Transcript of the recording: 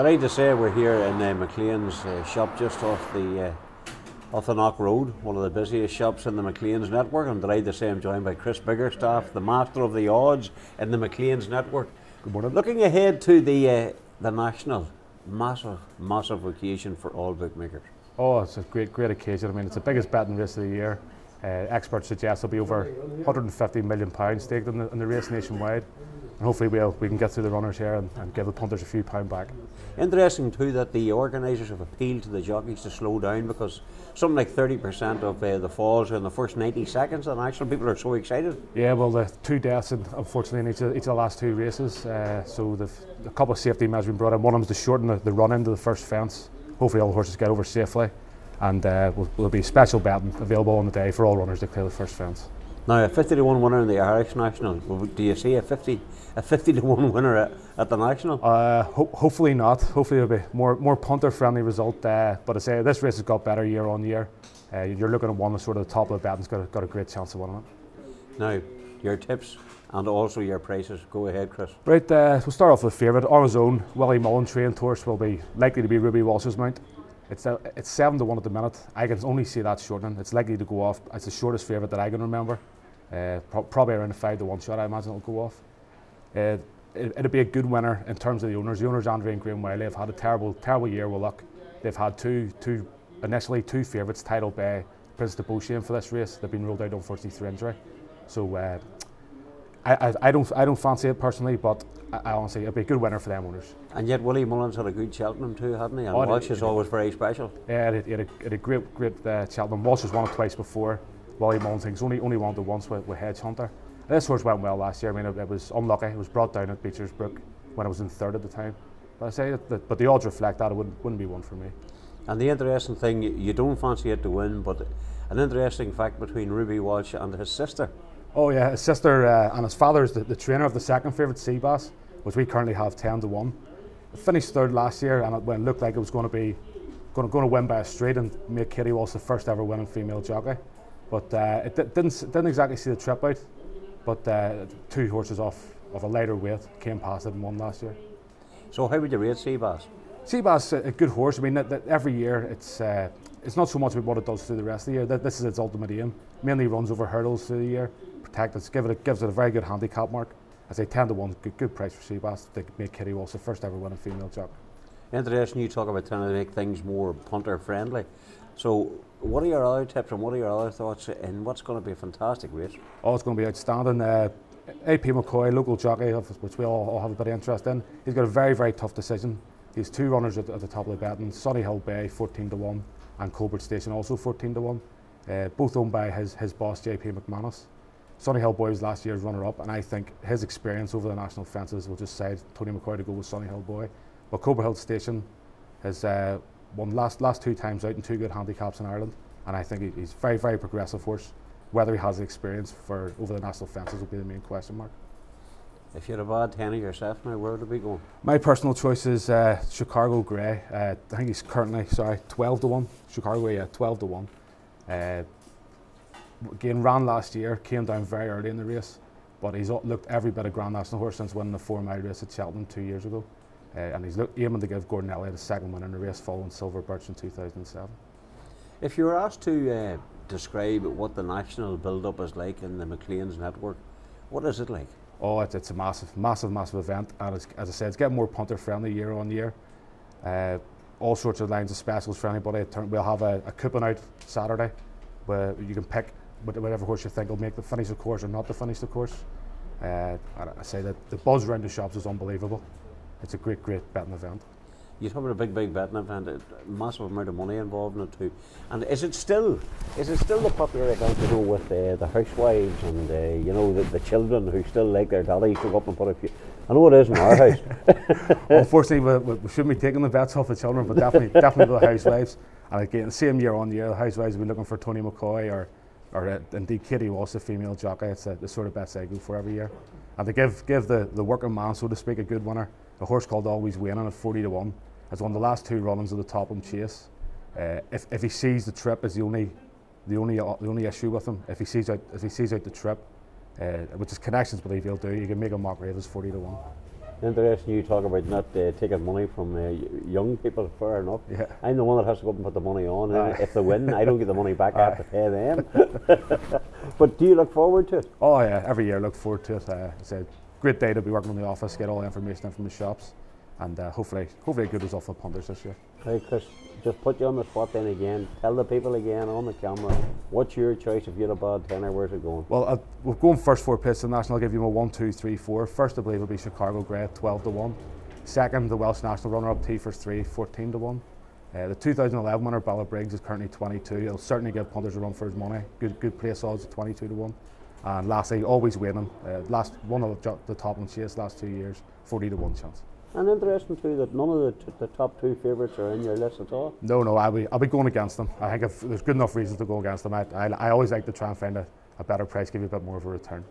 Delighted to say we're here in McLean's shop just off the Knock Road, one of the busiest shops in the McLean's network. I'm delighted to say I'm joined by Chris Biggerstaff, the master of the odds in the McLean's network. Good morning. Looking ahead to the National, massive occasion for all bookmakers. Oh, it's a great occasion. I mean, it's the biggest betting race of the year. Experts suggest there'll be over £150 million staked in the race nationwide. And hopefully we can get through the runners here and give the punters a few pound back. Interesting too that the organisers have appealed to the jockeys to slow down, because something like 30% of the falls are in the first 90 seconds, and actually people are so excited. Yeah, well, the two deaths unfortunately in each of the last two races, so a couple of safety measures been brought in. One of them is to shorten the run into the first fence. Hopefully all the horses get over safely, and will be special betting available on the day for all runners to clear the first fence. Now, a 50 to 1 winner in the Irish National. Do you see a 50 to 1 winner at the National? Hopefully not. Hopefully it'll be more punter friendly result. But I say this race has got better year on year. You're looking at one that's sort of the top of the betting's got a great chance of winning it. Now, your tips and also your prices. Go ahead, Chris. Right, we'll start off with the favourite. On his own, Willie Mullen trained horse will be likely to be Ruby Walsh's mount. It's 7 to 1 at the minute. I can only see that shortening. It's likely to go off. It's the shortest favourite that I can remember. Probably around a 5 to 1 shot, I imagine it'll go off. It'll be a good winner in terms of the owners. The owners, Andrew and Graham Wiley, have had a terrible year with luck. They've had initially two favourites titled by Prince de Beauchesne for this race. They've been ruled out unfortunately through injury. So I don't fancy it personally, but I honestly it'll be a good winner for them owners. And yet Willie Mullins had a good Cheltenham too, hadn't he? And Walsh is always very special. Yeah, he had a great Cheltenham. Walsh has won it twice before. Willie Mullins things only won it once with Hedge Hunter. And this horse went well last year. I mean, it was unlucky. It was brought down at Beecher's Brook when it was in third at the time. But I say but the odds reflect that it wouldn't be one for me. And the interesting thing, you don't fancy it to win, but an interesting fact between Ruby Walsh and his sister. Oh yeah, his sister and his father is the trainer of the second favourite Seabass, which we currently have 10 to 1. It finished third last year, and when it looked like it was going to win by a straight and make Kitty Walsh the first ever winning female jockey. But it didn't exactly see the trip out. But two horses of a lighter weight came past it and won last year. So how would you rate Seabass? Seabass, a good horse. I mean, every year it's not so much about what it does through the rest of the year. This is its ultimate aim. Mainly runs over hurdles through the year. Gives it a very good handicap mark. I say 10 to 1, good price for Seabass. They could make Kitty Walsh the first ever winning female jockey. Interesting, you talk about trying to make things more punter friendly. So what are your other tips and what are your other thoughts in what's going to be a fantastic race? Oh, it's going to be outstanding. AP McCoy, local jockey, which we all have a bit of interest in. He's got a very, very tough decision. He has two runners at the top of the betting, Sunnyhillboy 14 to 1 and Colbert Station also 14 to 1. Both owned by his boss JP McManus. Sunnyhillboy was last year's runner-up, and I think his experience over the national fences will just side Tony McCoy to go with Sunnyhillboy. But Colbert Station has won last two times out in two good handicaps in Ireland, and I think he's very, very progressive horse. Whether he has the experience for over the national fences will be the main question mark. If you had a bad tenner yourself now, where would it be going? My personal choice is Chicago Grey. I think he's currently 12 to 1. Chicago Grey, 12 to 1. Again, ran last year, came down very early in the race, but he's looked every bit of Grand National horse since winning the 4-mile race at Cheltenham 2 years ago. And he's aiming to give Gordon Elliott a second win in the race following Silver Birch in 2007. If you were asked to describe what the national build-up is like in the McLean's network, what is it like? Oh, it's a massive event, and as I said, it's getting more punter friendly year on year. All sorts of lines of specials for anybody. We'll have a coupon out Saturday where you can pick whatever horse you think will make the finish the course or not to finish the course. I say that the buzz around the shops is unbelievable. It's a great betting event. You talk about a big betting event, a massive amount of money involved in it too. And is it still the popular event, you know, with the housewives and the children who still like their daddies to go up and put a few? I know it is in our house. Unfortunately, we shouldn't be taking the bets off the children, but definitely the housewives. And again, same year on year, the housewives will be looking for Tony McCoy or indeed Kitty Walsh, the female jockey. It's the sort of bets I go for every year. And to give the working man, so to speak, a good winner, a horse called Always Waining at 40 to 1 has won the last two runnings of the Topham Chase. If he sees the trip is the only issue with him. If he sees out the trip, which is connections, believe he'll do. You can make a mockery of his 40 to 1. Interesting you talk about not taking money from young people, fair enough. Yeah. I'm the one that has to go up and put the money on, and if they win, I don't get the money back, I have to pay them. But do you look forward to it? Oh yeah, every year I look forward to it. It's a great day to be working in the office, get all the information in from the shops, and hopefully a good result for the punters this year. Right, Chris, just put you on the spot then again. Tell the people again on the camera, what's your choice if you had a bad tenner, where's it going? Well, we're going first 4 pits in the National. I'll give you my 1, 2, 3, 4. First, I believe, will be Chicago Grey, 12-1. Second, the Welsh National runner-up, Teaforthree, 14-1. The 2011 winner, Ballabriggs, is currently 22. It'll certainly give punters a run for his money. Good place odds at 22-1. And lastly, Always Waining, last one of the top in chase last 2 years, 40-1 chance. And interesting too that none of the top 2 favourites are in your list at all. No, I'll be going against them. I think there's good enough reasons to go against them. I always like to try and find a better price, give you a bit more of a return.